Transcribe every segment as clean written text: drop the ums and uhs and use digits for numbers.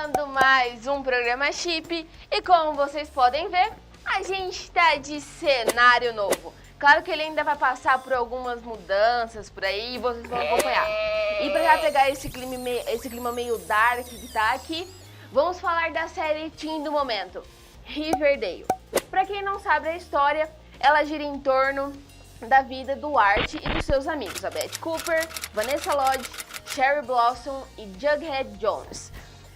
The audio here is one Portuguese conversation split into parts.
Começando mais um programa Chip e como vocês podem ver, a gente tá de cenário novo. Claro que ele ainda vai passar por algumas mudanças por aí e vocês vão acompanhar. E pra já pegar esse clima meio dark que tá aqui, vamos falar da série teen do momento, Riverdale. Pra quem não sabe a história, ela gira em torno da vida do Art e dos seus amigos, a Betty Cooper, Vanessa Lodge, Cherry Blossom e Jughead Jones.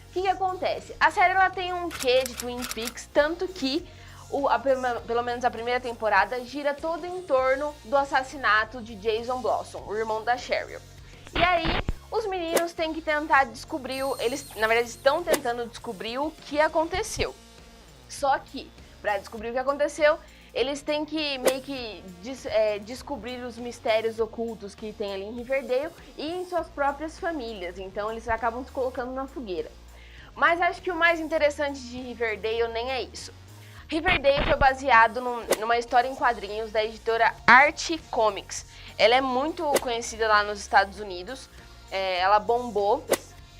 O que acontece? A série ela tem um quê de Twin Peaks, tanto que pelo menos a primeira temporada gira todo em torno do assassinato de Jason Blossom, o irmão da Cheryl. E aí, os meninos têm que tentar descobrir, eles na verdade estão tentando descobrir o que aconteceu. Só que, para descobrir o que aconteceu, eles têm que meio que descobrir os mistérios ocultos que tem ali em Riverdale e em suas próprias famílias. Então eles acabam se colocando na fogueira. Mas acho que o mais interessante de Riverdale nem é isso. Riverdale foi baseado numa história em quadrinhos da editora Archie Comics. Ela é muito conhecida lá nos Estados Unidos, ela bombou.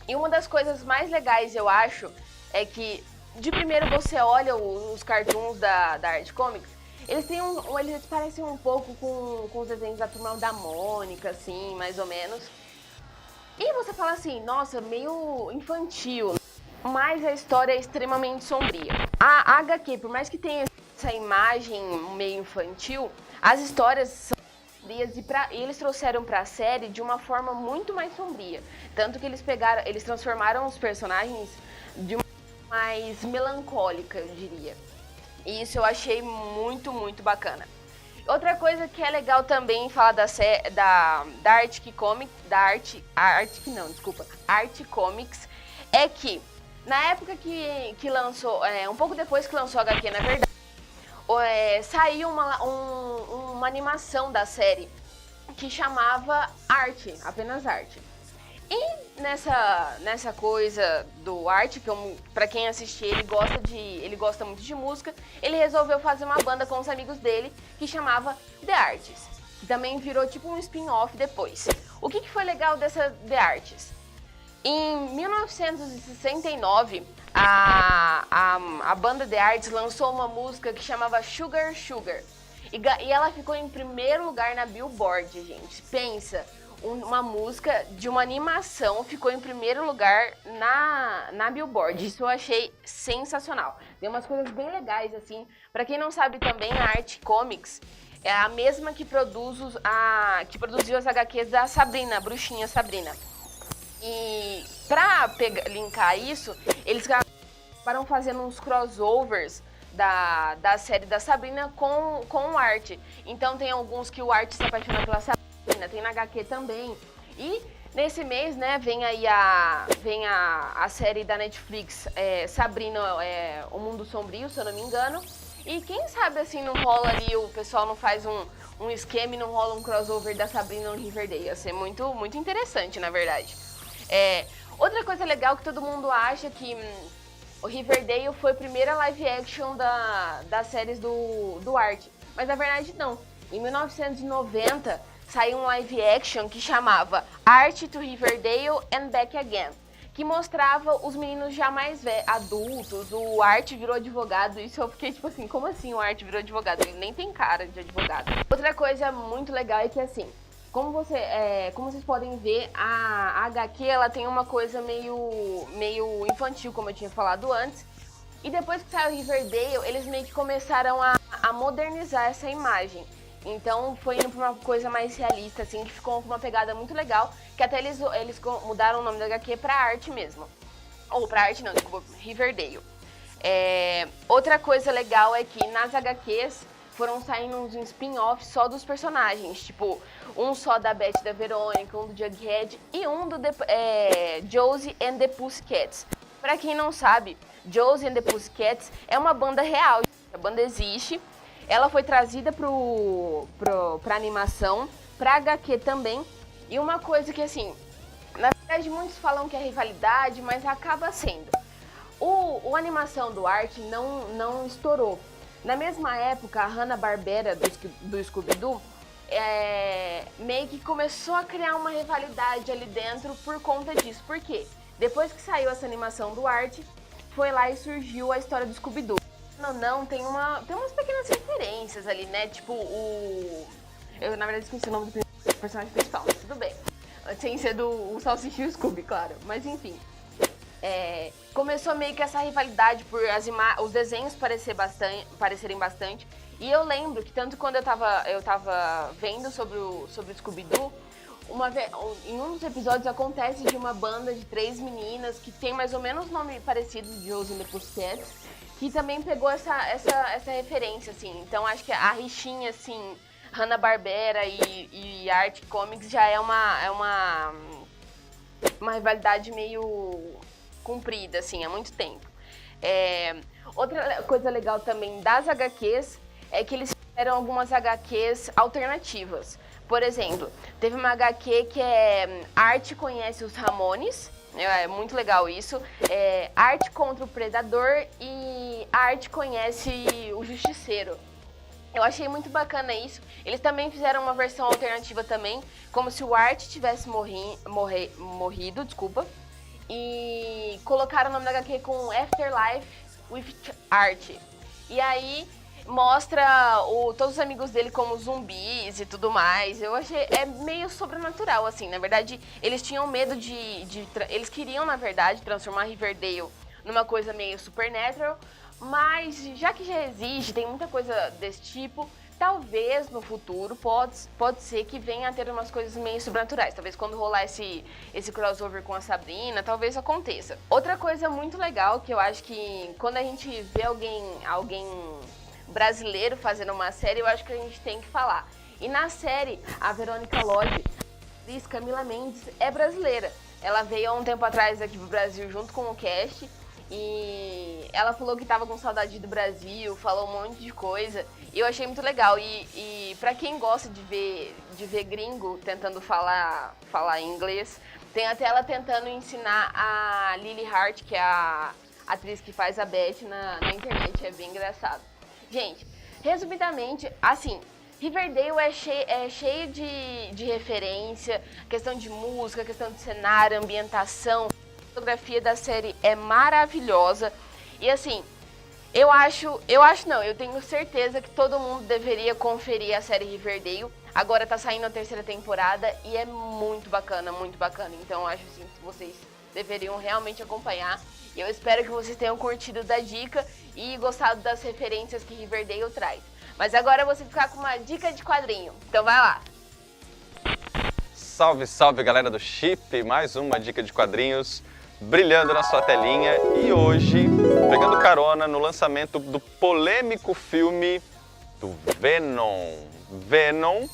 E uma das coisas mais legais, eu acho, é que de primeiro você olha os cartoons da Archie Comics, eles parecem um pouco com os desenhos da Turma da Mônica, assim, mais ou menos. E você fala assim, nossa, meio infantil. Mas a história é extremamente sombria. A HQ, por mais que tenha essa imagem meio infantil, as histórias são sombrias e eles trouxeram para a série de uma forma muito mais sombria. Tanto que eles transformaram os personagens de uma forma mais melancólica, eu diria. E isso eu achei muito, muito bacana. Outra coisa que é legal também falar da Archie Comics é que na época que lançou, um pouco depois que lançou a HQ, na verdade, saiu uma animação da série que chamava Art, apenas Art. E nessa coisa do Art, que pra quem assistir ele gosta muito de música, ele resolveu fazer uma banda com os amigos dele que chamava The Artists, que também virou tipo um spin-off depois. O que foi legal dessa The Artists? Em 1969, a banda The Artists lançou uma música que chamava Sugar Sugar. E ela ficou em primeiro lugar na Billboard, gente. Pensa, uma música de uma animação ficou em primeiro lugar na Billboard. Isso eu achei sensacional. Tem umas coisas bem legais, assim. Pra quem não sabe também, a Archie Comics é a mesma que produziu as HQs da Sabrina, a bruxinha Sabrina. E pra linkar isso, eles acabaram fazendo uns crossovers da série da Sabrina com o Art. Então tem alguns que o Art se apaixona pela Sabrina, tem na HQ também. E nesse mês, né, vem a série da Netflix, Sabrina, O Mundo Sombrio, se eu não me engano. E quem sabe assim não rola ali, o pessoal não faz um esquema e não rola um crossover da Sabrina no Riverdale. Ia ser muito, muito interessante, na verdade. Outra coisa legal que todo mundo acha que o Riverdale foi a primeira live action das séries do Art, mas na verdade não. Em 1990 saiu um live action que chamava Art to Riverdale and Back Again, que mostrava os meninos já mais adultos, o Art virou advogado. Isso eu fiquei tipo assim, como assim o Art virou advogado? Ele nem tem cara de advogado. Outra coisa muito legal é que assim, como vocês podem ver, a HQ ela tem uma coisa meio infantil, como eu tinha falado antes. E depois que saiu o Riverdale, eles meio que começaram a modernizar essa imagem. Então foi indo pra uma coisa mais realista, assim, que ficou com uma pegada muito legal. Que até eles mudaram o nome da HQ pra Arte mesmo. Ou pra Arte não, desculpa, Riverdale. Outra coisa legal é que nas HQs foram saindo uns spin-offs só dos personagens, tipo, um só da Betty e da Verônica, um do Jughead e um do Josie and the Pussycats. Pra quem não sabe, Josie and the Pussycats é uma banda real, a banda existe, ela foi trazida pra animação, pra HQ também, e uma coisa que assim, na verdade muitos falam que é rivalidade, mas acaba sendo. A animação do Art não estourou. Na mesma época, a Hanna-Barbera do Scooby-Doo meio que começou a criar uma rivalidade ali dentro por conta disso. Por quê? Depois que saiu essa animação do Art, foi lá e surgiu a história do Scooby-Doo. Não, tem umas pequenas referências ali, né? Tipo, eu, na verdade, esqueci o nome do personagem principal, mas tudo bem. Sem ser o Salsicha e o Scooby, claro. Mas, enfim. Começou meio que essa rivalidade por os desenhos parecerem bastante. E eu lembro que tanto quando eu tava vendo sobre o Scooby-Doo, em um dos episódios acontece de uma banda de 3 meninas que tem mais ou menos nome parecido de Josie and the Pussycats, que também pegou essa referência, assim. Então acho que a rixinha, assim, Hanna-Barbera e Art Comics já é uma rivalidade meio comprida, assim, há muito tempo. Outra coisa legal também das HQs é que eles fizeram algumas HQs alternativas. Por exemplo, teve uma HQ que é Art conhece os Ramones, é muito legal isso. Art contra o Predador e Art conhece o Justiceiro. Eu achei muito bacana isso. Eles também fizeram uma versão alternativa também, como se o Art tivesse morrido, desculpa. E colocaram o nome da HQ com Afterlife with Art. E aí mostra todos os amigos dele como zumbis e tudo mais. Eu achei, meio sobrenatural, assim. Na verdade, eles tinham medo eles queriam, na verdade, transformar Riverdale numa coisa meio supernatural. Mas, já que já existe, tem muita coisa desse tipo, talvez no futuro pode ser que venha a ter umas coisas meio sobrenaturais. Talvez quando rolar esse crossover com a Sabrina, talvez aconteça. Outra coisa muito legal que eu acho que quando a gente vê alguém brasileiro fazendo uma série, eu acho que a gente tem que falar. E na série, a Verônica Lodge, a atriz Camila Mendes, é brasileira. Ela veio há um tempo atrás aqui pro Brasil junto com o cast. E ela falou que tava com saudade do Brasil, falou um monte de coisa. E eu achei muito legal. E pra quem gosta de ver gringo tentando falar inglês, tem até ela tentando ensinar a Lily Hart, que é a atriz que faz a Beth na internet. É bem engraçado. Gente, resumidamente, assim, Riverdale é cheio de referência, questão de música, questão de cenário, ambientação. A fotografia da série é maravilhosa. E assim, eu tenho certeza que todo mundo deveria conferir a série Riverdale. Agora tá saindo a 3ª temporada e é muito bacana, muito bacana. Então eu acho assim que vocês deveriam realmente acompanhar. E eu espero que vocês tenham curtido da dica e gostado das referências que Riverdale traz. Mas agora eu vou ficar com uma dica de quadrinho. Então vai lá! Salve, salve galera do Chip! Mais uma dica de quadrinhos brilhando na sua telinha. E hoje, pegando carona no lançamento do polêmico filme do Venom. Venom,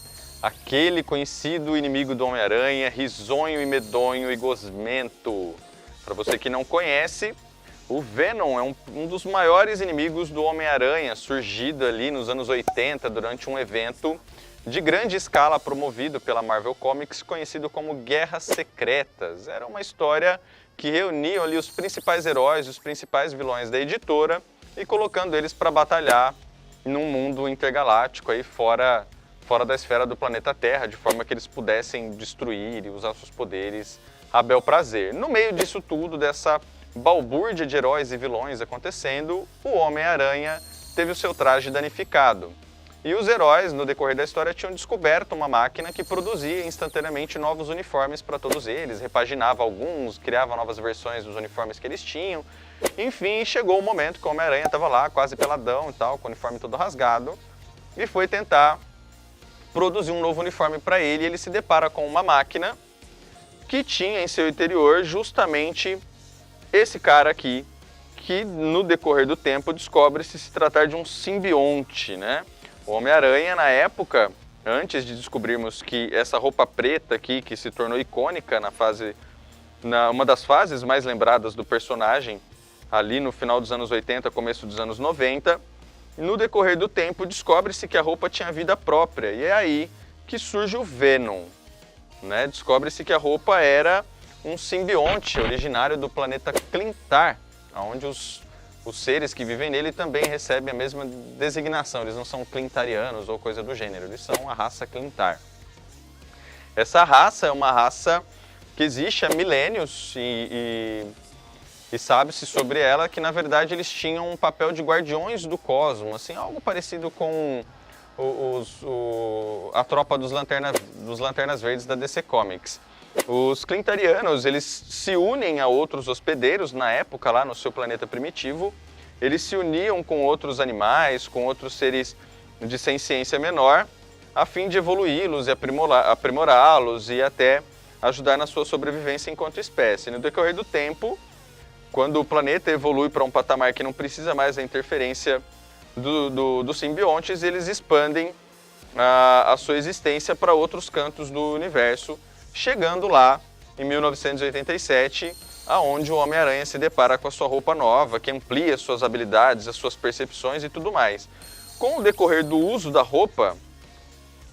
aquele conhecido inimigo do Homem-Aranha, risonho e medonho e gosmento. Para você que não conhece, o Venom é um dos maiores inimigos do Homem-Aranha, surgido ali nos anos 80 durante um evento de grande escala promovido pela Marvel Comics, conhecido como Guerras Secretas. Era uma história que reunia ali os principais heróis, os principais vilões da editora e colocando eles para batalhar num mundo intergaláctico aí fora da esfera do planeta Terra, de forma que eles pudessem destruir e usar seus poderes a bel prazer. No meio disso tudo, dessa balbúrdia de heróis e vilões acontecendo, o Homem-Aranha teve o seu traje danificado. E os heróis, no decorrer da história, tinham descoberto uma máquina que produzia instantaneamente novos uniformes para todos eles, repaginava alguns, criava novas versões dos uniformes que eles tinham. Enfim, chegou o momento que o Homem-Aranha estava lá, quase peladão e tal, com o uniforme todo rasgado, e foi tentar produzir um novo uniforme para ele, e ele se depara com uma máquina que tinha em seu interior justamente esse cara aqui, que no decorrer do tempo descobre-se se tratar de um simbionte, né? O Homem-Aranha, na época, antes de descobrirmos que essa roupa preta aqui, que se tornou icônica uma das fases mais lembradas do personagem, ali no final dos anos 80, começo dos anos 90, no decorrer do tempo descobre-se que a roupa tinha vida própria, e é aí que surge o Venom, né? Descobre-se que a roupa era um simbionte originário do planeta Clintar, onde os seres que vivem nele também recebem a mesma designação. Eles não são clintarianos ou coisa do gênero, eles são a raça Clintar. Essa raça é uma raça que existe há milênios e sabe-se sobre ela que, na verdade, eles tinham um papel de guardiões do cosmo, assim, algo parecido com a tropa dos Lanternas Verdes da DC Comics. Os Clintarianos, eles se unem a outros hospedeiros na época, lá no seu planeta primitivo. Eles se uniam com outros animais, com outros seres de senciência menor, a fim de evoluí-los e aprimorá-los e até ajudar na sua sobrevivência enquanto espécie. No decorrer do tempo, quando o planeta evolui para um patamar que não precisa mais da interferência dos simbiontes, eles expandem a sua existência para outros cantos do universo, chegando lá em 1987, aonde o Homem-Aranha se depara com a sua roupa nova, que amplia suas habilidades, as suas percepções e tudo mais. Com o decorrer do uso da roupa,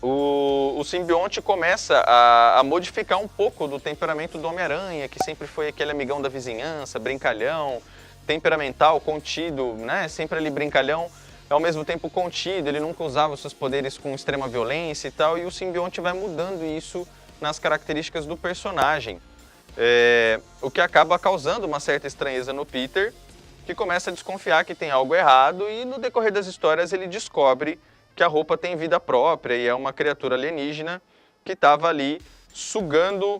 o simbionte começa a modificar um pouco do temperamento do Homem-Aranha, que sempre foi aquele amigão da vizinhança, brincalhão, temperamental, contido, né? Sempre ali brincalhão, ao mesmo tempo contido, ele nunca usava os seus poderes com extrema violência e tal, e o simbionte vai mudando isso nas características do personagem. O que acaba causando uma certa estranheza no Peter, que começa a desconfiar que tem algo errado, e no decorrer das histórias ele descobre que a roupa tem vida própria e é uma criatura alienígena que estava ali sugando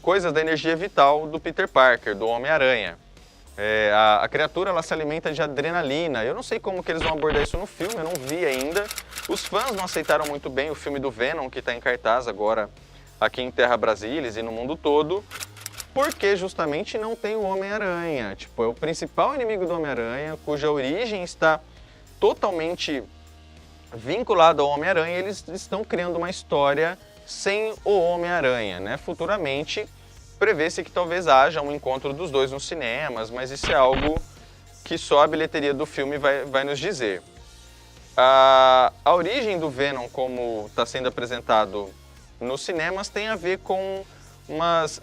coisas da energia vital do Peter Parker, do Homem-Aranha. A criatura, ela se alimenta de adrenalina. Eu não sei como que eles vão abordar isso no filme, eu não vi ainda. Os fãs não aceitaram muito bem o filme do Venom, que está em cartaz agora aqui em Terra Brasília e no mundo todo, porque justamente não tem o Homem-Aranha. Tipo, é o principal inimigo do Homem-Aranha, cuja origem está totalmente vinculada ao Homem-Aranha. Eles estão criando uma história sem o Homem-Aranha, né? Futuramente, prevê-se que talvez haja um encontro dos dois nos cinemas, mas isso é algo que só a bilheteria do filme vai nos dizer. A origem do Venom, como está sendo apresentado nos cinemas, tem a ver com umas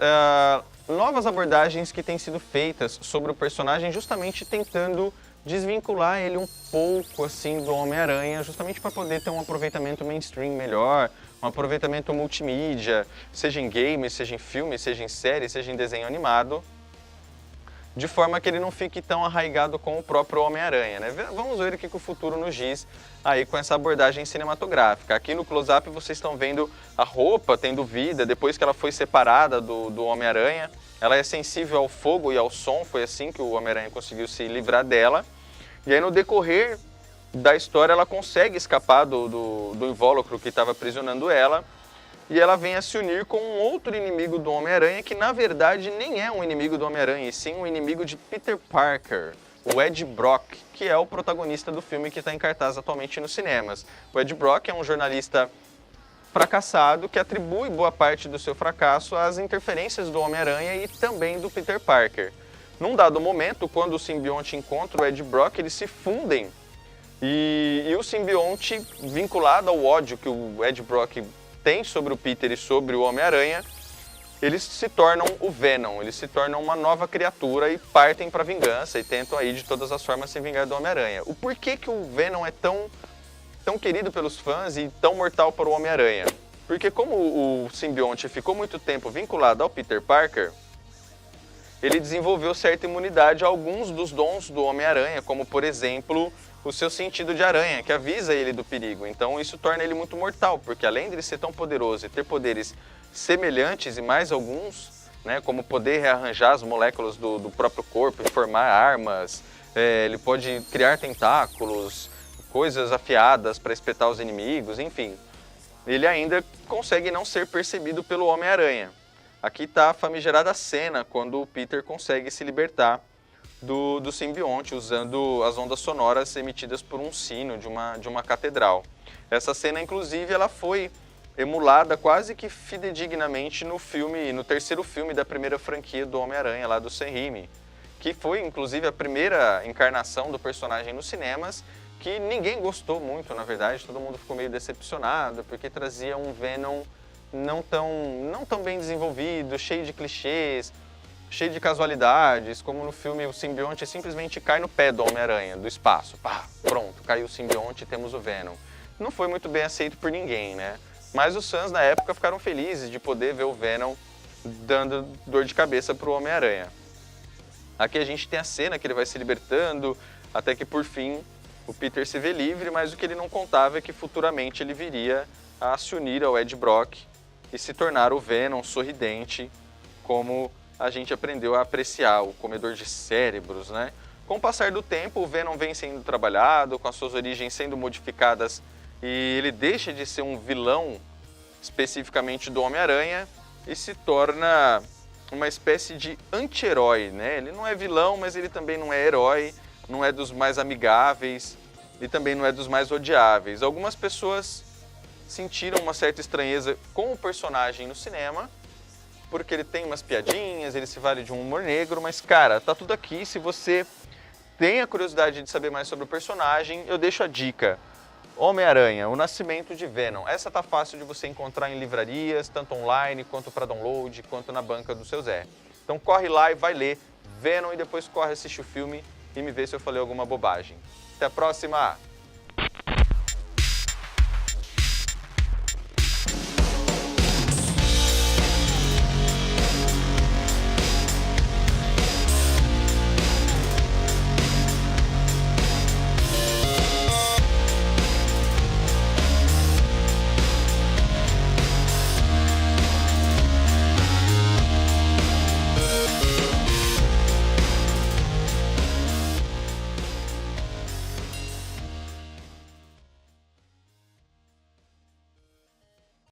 novas abordagens que têm sido feitas sobre o personagem, justamente tentando desvincular ele um pouco assim do Homem-Aranha, justamente para poder ter um aproveitamento mainstream melhor, um aproveitamento multimídia, seja em games, seja em filme, seja em série, seja em desenho animado, de forma que ele não fique tão arraigado com o próprio Homem-Aranha, né? Vamos ver o que o futuro nos diz aí com essa abordagem cinematográfica. Aqui no close-up vocês estão vendo a roupa tendo vida depois que ela foi separada do Homem-Aranha. Ela é sensível ao fogo e ao som, foi assim que o Homem-Aranha conseguiu se livrar dela. E aí no decorrer da história ela consegue escapar do invólucro que estava aprisionando ela, e ela vem a se unir com um outro inimigo do Homem-Aranha, que na verdade nem é um inimigo do Homem-Aranha, e sim um inimigo de Peter Parker, o Ed Brock, que é o protagonista do filme que está em cartaz atualmente nos cinemas. O Ed Brock é um jornalista fracassado que atribui boa parte do seu fracasso às interferências do Homem-Aranha e também do Peter Parker. Num dado momento, quando o simbionte encontra o Ed Brock, eles se fundem, e o simbionte, vinculado ao ódio que o Ed Brock tem sobre o Peter e sobre o Homem-Aranha, eles se tornam o Venom, eles se tornam uma nova criatura e partem para a vingança e tentam aí de todas as formas se vingar do Homem-Aranha. O porquê que o Venom é tão querido pelos fãs e tão mortal para o Homem-Aranha? Porque como o simbionte ficou muito tempo vinculado ao Peter Parker, ele desenvolveu certa imunidade a alguns dos dons do Homem-Aranha, como por exemplo o seu sentido de aranha, que avisa ele do perigo. Então isso torna ele muito mortal, porque além de ele ser tão poderoso e ter poderes semelhantes e mais alguns, né, como poder rearranjar as moléculas do próprio corpo e formar armas, ele pode criar tentáculos, coisas afiadas para espetar os inimigos, enfim. Ele ainda consegue não ser percebido pelo Homem-Aranha. Aqui está a famigerada cena quando o Peter consegue se libertar do simbionte usando as ondas sonoras emitidas por um sino de uma catedral. Essa cena, inclusive, ela foi emulada quase que fidedignamente no terceiro filme da primeira franquia do Homem-Aranha, lá do Sam Raimi, que foi, inclusive, a primeira encarnação do personagem nos cinemas, que ninguém gostou muito, na verdade, todo mundo ficou meio decepcionado, porque trazia um Venom não tão bem desenvolvido, cheio de clichês, cheio de casualidades, como no filme o simbionte simplesmente cai no pé do Homem-Aranha, do espaço. Pá, pronto, caiu o simbionte e temos o Venom. Não foi muito bem aceito por ninguém, né? Mas os fãs na época ficaram felizes de poder ver o Venom dando dor de cabeça para o Homem-Aranha. Aqui a gente tem a cena que ele vai se libertando, até que por fim o Peter se vê livre, mas o que ele não contava é que futuramente ele viria a se unir ao Ed Brock e se tornar o Venom sorridente, como a gente aprendeu a apreciar, o comedor de cérebros, né? Com o passar do tempo, o Venom vem sendo trabalhado, com as suas origens sendo modificadas, e ele deixa de ser um vilão especificamente do Homem-Aranha e se torna uma espécie de anti-herói, né? Ele não é vilão, mas ele também não é herói, não é dos mais amigáveis e também não é dos mais odiáveis. Algumas pessoas sentiram uma certa estranheza com o personagem no cinema, porque ele tem umas piadinhas, ele se vale de um humor negro, mas cara, tá tudo aqui. Se você tem a curiosidade de saber mais sobre o personagem, eu deixo a dica. Homem-Aranha, o Nascimento de Venom. Essa tá fácil de você encontrar em livrarias, tanto online, quanto para download, quanto na banca do seu Zé. Então corre lá e vai ler Venom e depois corre assistir o filme e me vê se eu falei alguma bobagem. Até a próxima!